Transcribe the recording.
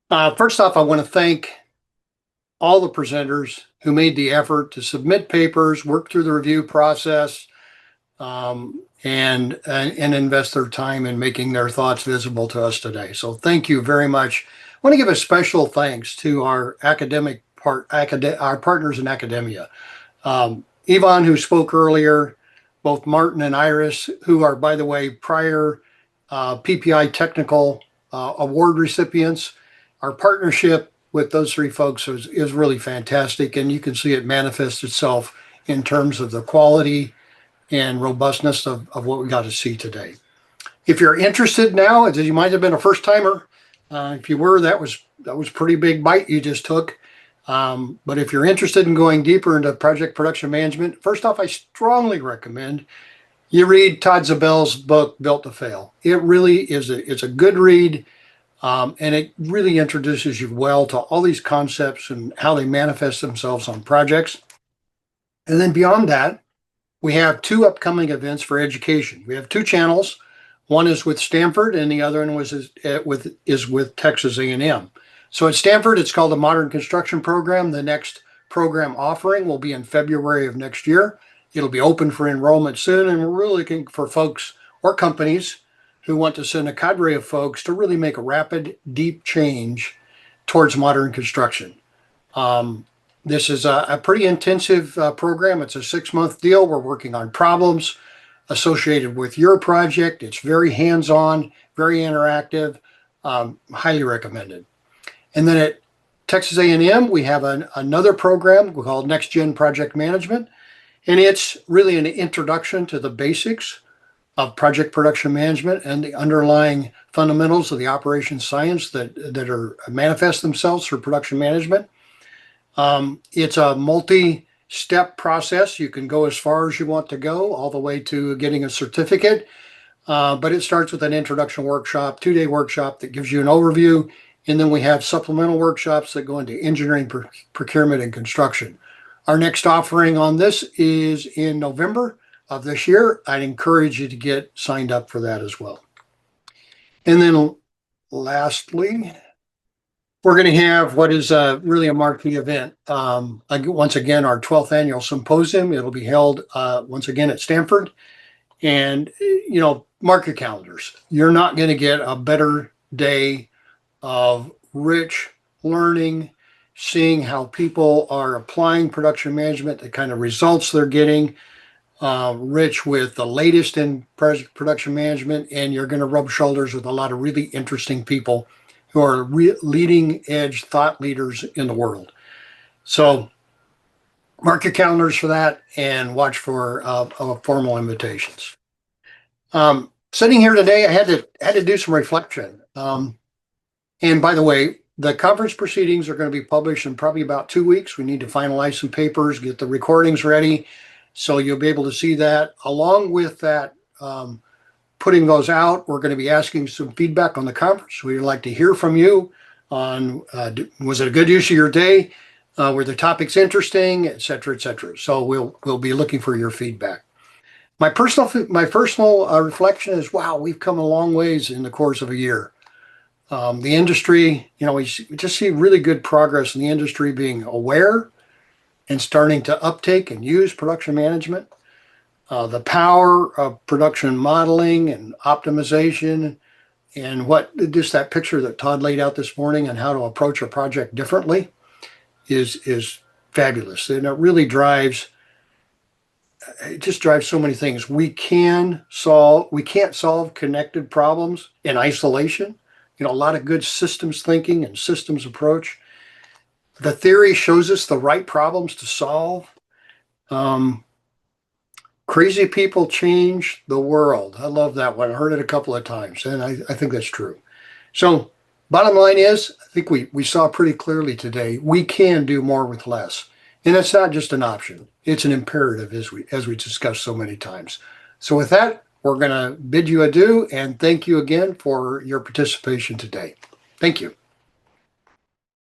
First off, I want to thank all the presenters who made the effort to submit papers, work through the review process, and invest their time in making their thoughts visible to us today. So thank you very much. I want to give a special thanks to our our partners in academia. Yvonne, who spoke earlier, both Martin and Iris, who are, by the way, prior PPI technical award recipients. Our partnership with those three folks is really fantastic, and you can see it manifest itself in terms of the quality and robustness of what we got to see today. If you're interested now, as you might have been a first timer, if you were, that was pretty big bite you just took. But if you're interested in going deeper into project production management, first off, I strongly recommend you read Todd Zabel's book, Built to Fail. It really is it's a good read, and it really introduces you well to all these concepts and how they manifest themselves on projects. And then beyond that, we have two upcoming events for education. We have two channels. One is with Stanford, and the other one is with Texas A&M. So at Stanford, it's called the Modern Construction Program. The next program offering will be in February of next year. It'll be open for enrollment soon, and we're really looking for folks or companies who want to send a cadre of folks to really make a rapid, deep change towards modern construction. This is a pretty intensive program. It's a 6-month deal. We're working on problems associated with your project. It's very hands-on, very interactive, highly recommended. And then at Texas A&M, we have another program called NextGen Project Management, and it's really an introduction to the basics of project production management and the underlying fundamentals of the operations science that are manifest themselves through production management. It's a multi-step process. You can go as far as you want to go, all the way to getting a certificate. But it starts with an introduction workshop, 2-day workshop that gives you an overview. And then we have supplemental workshops that go into engineering, procurement, and construction. Our next offering on this is in November of this year. I'd encourage you to get signed up for that as well. And then lastly, we're going to have what is really a marquee event. Once again, our 12th annual symposium. It'll be held once again at Stanford. And, mark your calendars. You're not going to get a better day of rich learning, seeing how people are applying production management, the kind of results they're getting, rich with the latest in production management, and you're going to rub shoulders with a lot of really interesting people who are leading edge thought leaders in the world. So mark your calendars for that and watch for formal invitations. Sitting here today, I had to do some reflection. And by the way, the conference proceedings are going to be published in probably about 2 weeks. We need to finalize some papers, get the recordings ready. So you'll be able to see that. Along with that, putting those out, we're going to be asking some feedback on the conference. We'd like to hear from you on, was it a good use of your day? Were the topics interesting, et cetera, et cetera. So we'll be looking for your feedback. My personal reflection is, wow, we've come a long ways in the course of a year. The industry, we just see really good progress in the industry being aware and starting to uptake and use production management. The power of production modeling and optimization, and just that picture that Todd laid out this morning on how to approach a project differently is fabulous. And it really drives so many things. We can't solve connected problems in isolation. A lot of good systems thinking and systems approach. The theory shows us the right problems to solve. Crazy people change the world. I love that one. I heard it a couple of times, and I think that's true. So bottom line is, I think we saw pretty clearly today, we can do more with less. And it's not just an option. It's an imperative, as we discussed so many times. So with that, we're going to bid you adieu and thank you again for your participation today. Thank you.